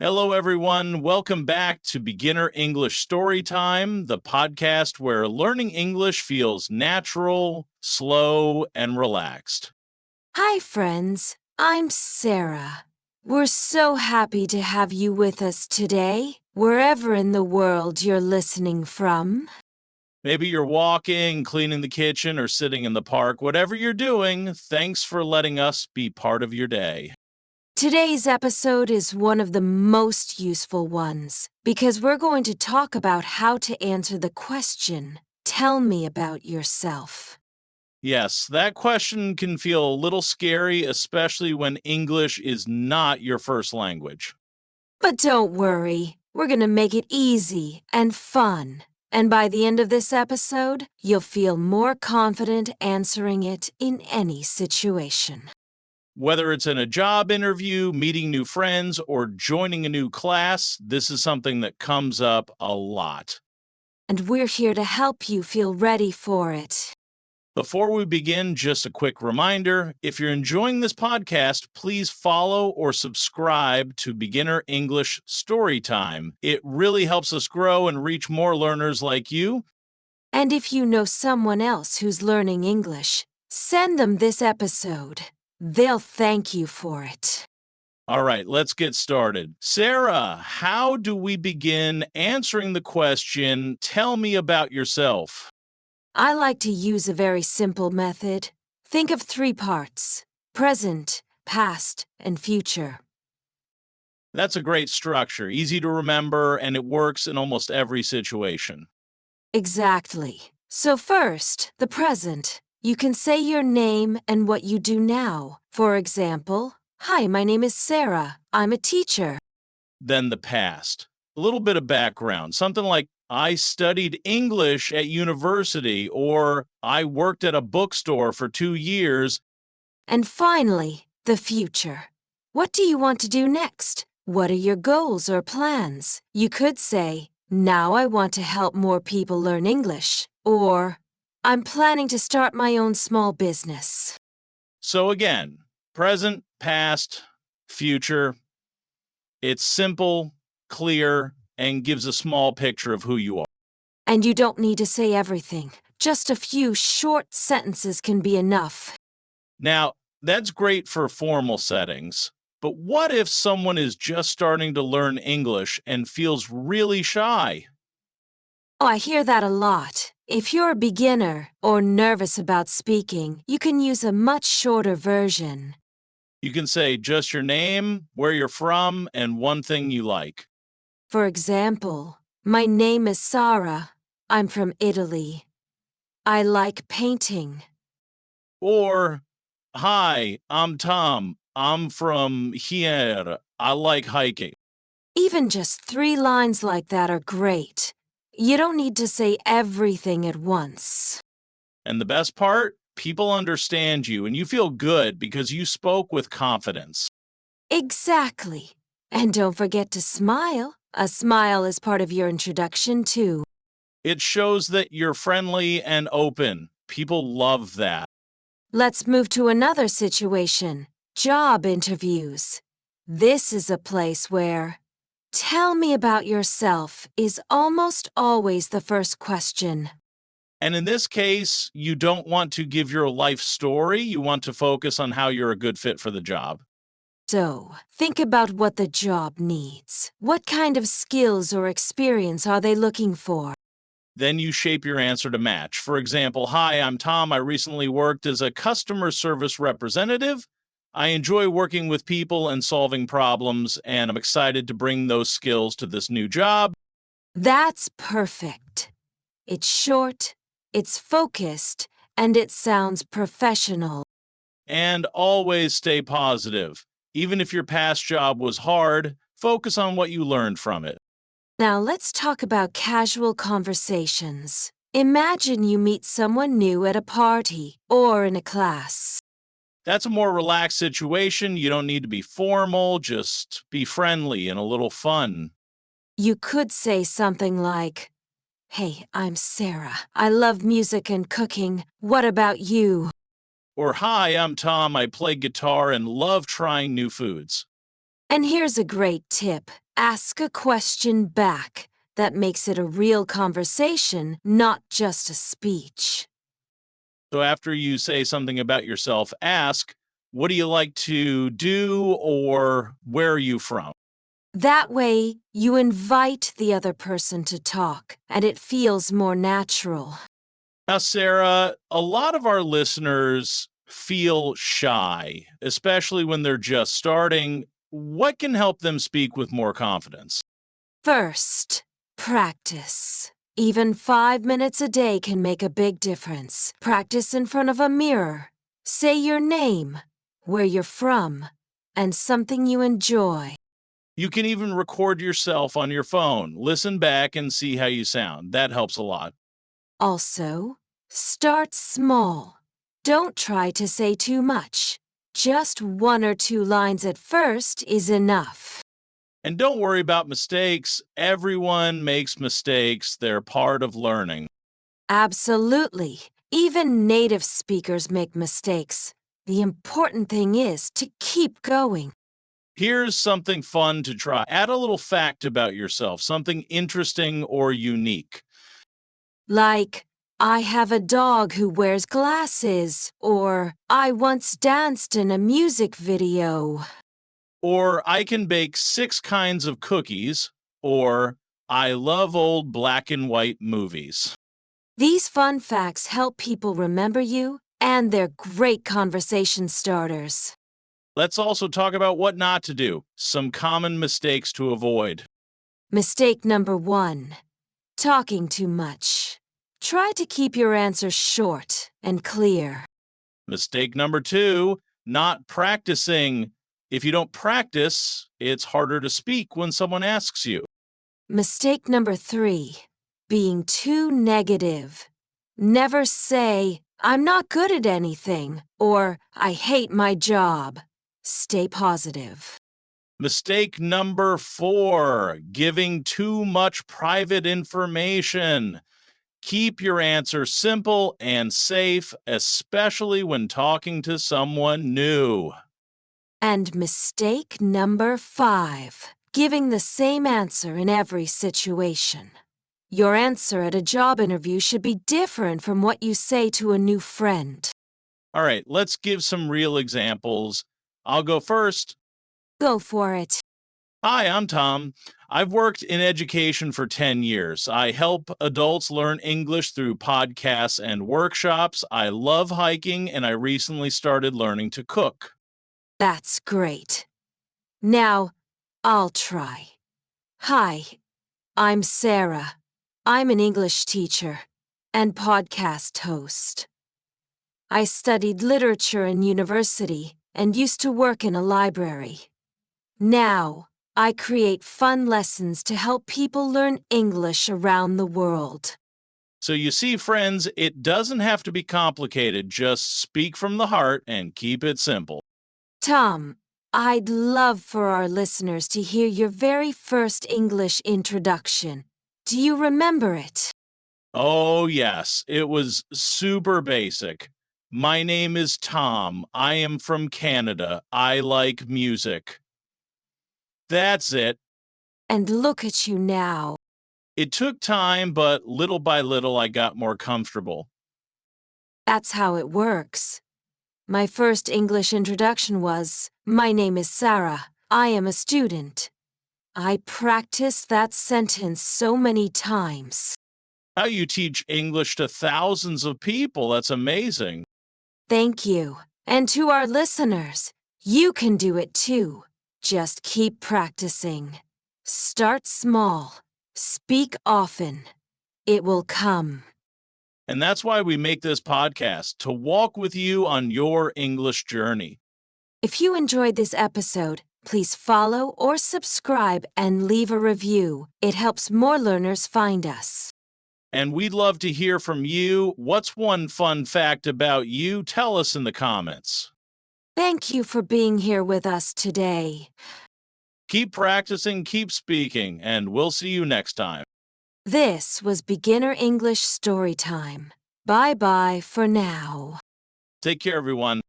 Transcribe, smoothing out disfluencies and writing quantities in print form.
Hello, everyone. Welcome back to Beginner English Storytime, the podcast where learning English feels natural, slow, and relaxed. Hi, friends. I'm Sarah. We're so happy to have you with us today, wherever in the world you're listening from. Maybe you're walking, cleaning the kitchen, or sitting in the park. Whatever you're doing, thanks for letting us be part of your day. Today's episode is one of the most useful ones because we're going to talk about how to answer the question, "Tell me about yourself." Yes, that question can feel a little scary, especially when English is not your first language. But don't worry, we're going to make it easy and fun. And by the end of this episode, you'll feel more confident answering it in any situation. Whether it's in a job interview, meeting new friends, or joining a new class, this is something that comes up a lot. And we're here to help you feel ready for it. Before we begin, just a quick reminder, if you're enjoying this podcast, please follow or subscribe to Beginner English Storytime. It really helps us grow and reach more learners like you. And if you know someone else who's learning English, send them this episode. They'll thank you for it. All right, let's get started. Sarah, how do we begin answering the question, "Tell me about yourself"? I like to use a very simple method. Think of 3 parts: present, past, and future. That's a great structure, easy to remember, and it works in almost every situation. Exactly. So first, the present. You can say your name and what you do now. For example, "Hi, my name is Sarah. I'm a teacher." Then the past. A little bit of background, something like, "I studied English at university," or "I worked at a bookstore for 2 years." And finally, the future. What do you want to do next? What are your goals or plans? You could say, "Now I want to help more people learn English," or "I'm planning to start my own small business." So again, present, past, future. It's simple, clear, and gives a small picture of who you are. And you don't need to say everything. Just a few short sentences can be enough. Now, that's great for formal settings, but what if someone is just starting to learn English and feels really shy? Oh, I hear that a lot. If you're a beginner or nervous about speaking, you can use a much shorter version. You can say just your name, where you're from, and one thing you like. For example, "My name is Sarah. I'm from Italy. I like painting." Or, "Hi, I'm Tom. I'm from here. I like hiking." Even just 3 lines like that are great. You don't need to say everything at once. And the best part? People understand you and you feel good because you spoke with confidence. Exactly. And don't forget to smile. A smile is part of your introduction, too. It shows that you're friendly and open. People love that. Let's move to another situation: job interviews. This is a place where "Tell me about yourself" is almost always the first question. And in this case, you don't want to give your life story. You want to focus on how you're a good fit for the job. So, think about what the job needs. What kind of skills or experience are they looking for? Then you shape your answer to match. For example, "Hi, I'm Tom. I recently worked as a customer service representative. I enjoy working with people and solving problems, and I'm excited to bring those skills to this new job." That's perfect. It's short, it's focused, and it sounds professional. And always stay positive. Even if your past job was hard, focus on what you learned from it. Now let's talk about casual conversations. Imagine you meet someone new at a party or in a class. That's a more relaxed situation. You don't need to be formal, just be friendly and a little fun. You could say something like, "Hey, I'm Sarah. I love music and cooking. What about you?" Or, "Hi, I'm Tom. I play guitar and love trying new foods." And here's a great tip. Ask a question back. That makes it a real conversation, not just a speech. So after you say something about yourself, ask, what do you like to do or where are you from? That way, you invite the other person to talk, and it feels more natural. Now, Sarah, a lot of our listeners feel shy, especially when they're just starting. What can help them speak with more confidence? First, practice. Even 5 minutes a day can make a big difference. Practice in front of a mirror. Say your name, where you're from, and something you enjoy. You can even record yourself on your phone. Listen back and see how you sound. That helps a lot. Also, start small. Don't try to say too much. Just 1 or 2 lines at first is enough. And don't worry about mistakes. Everyone makes mistakes, they're part of learning. Absolutely. Even native speakers make mistakes. The important thing is to keep going. Here's something fun to try. Add a little fact about yourself, something interesting or unique. Like, I have a dog who wears glasses, or I once danced in a music video. Or I can bake 6 kinds of cookies, or I love old black and white movies. These fun facts help people remember you, and they're great conversation starters. Let's also talk about what not to do, some common mistakes to avoid. Mistake number 1. Talking too much. Try to keep your answers short and clear. Mistake number 2, not practicing. If you don't practice, it's harder to speak when someone asks you. Mistake number 3. Being too negative. Never say, I'm not good at anything, or I hate my job. Stay positive. Mistake number 4, giving too much private information. Keep your answer simple and safe, especially when talking to someone new. And mistake number 5. Giving the same answer in every situation. Your answer at a job interview should be different from what you say to a new friend. All right, let's give some real examples. I'll go first. Go for it. Hi, I'm Tom. I've worked in education for 10 years. I help adults learn English through podcasts and workshops. I love hiking, and I recently started learning to cook. That's great. Now, I'll try. Hi, I'm Sarah. I'm an English teacher and podcast host. I studied literature in university and used to work in a library. Now, I create fun lessons to help people learn English around the world. So you see, friends, it doesn't have to be complicated. Just speak from the heart and keep it simple. Tom, I'd love for our listeners to hear your very first English introduction. Do you remember it? Oh, yes, it was super basic. My name is Tom. I am from Canada. I like music. That's it. And look at you now. It took time, but little by little I got more comfortable. That's how it works. My first English introduction was, my name is Sarah. I am a student. I practiced that sentence so many times. How you teach English to thousands of people, that's amazing. Thank you. And to our listeners, you can do it too. Just keep practicing. Start small. Speak often. It will come. And that's why we make this podcast, to walk with you on your English journey. If you enjoyed this episode, please follow or subscribe and leave a review. It helps more learners find us. And we'd love to hear from you. What's one fun fact about you? Tell us in the comments. Thank you for being here with us today. Keep practicing, keep speaking, and we'll see you next time. This was Beginner English Storytime. Bye-bye for now. Take care, everyone.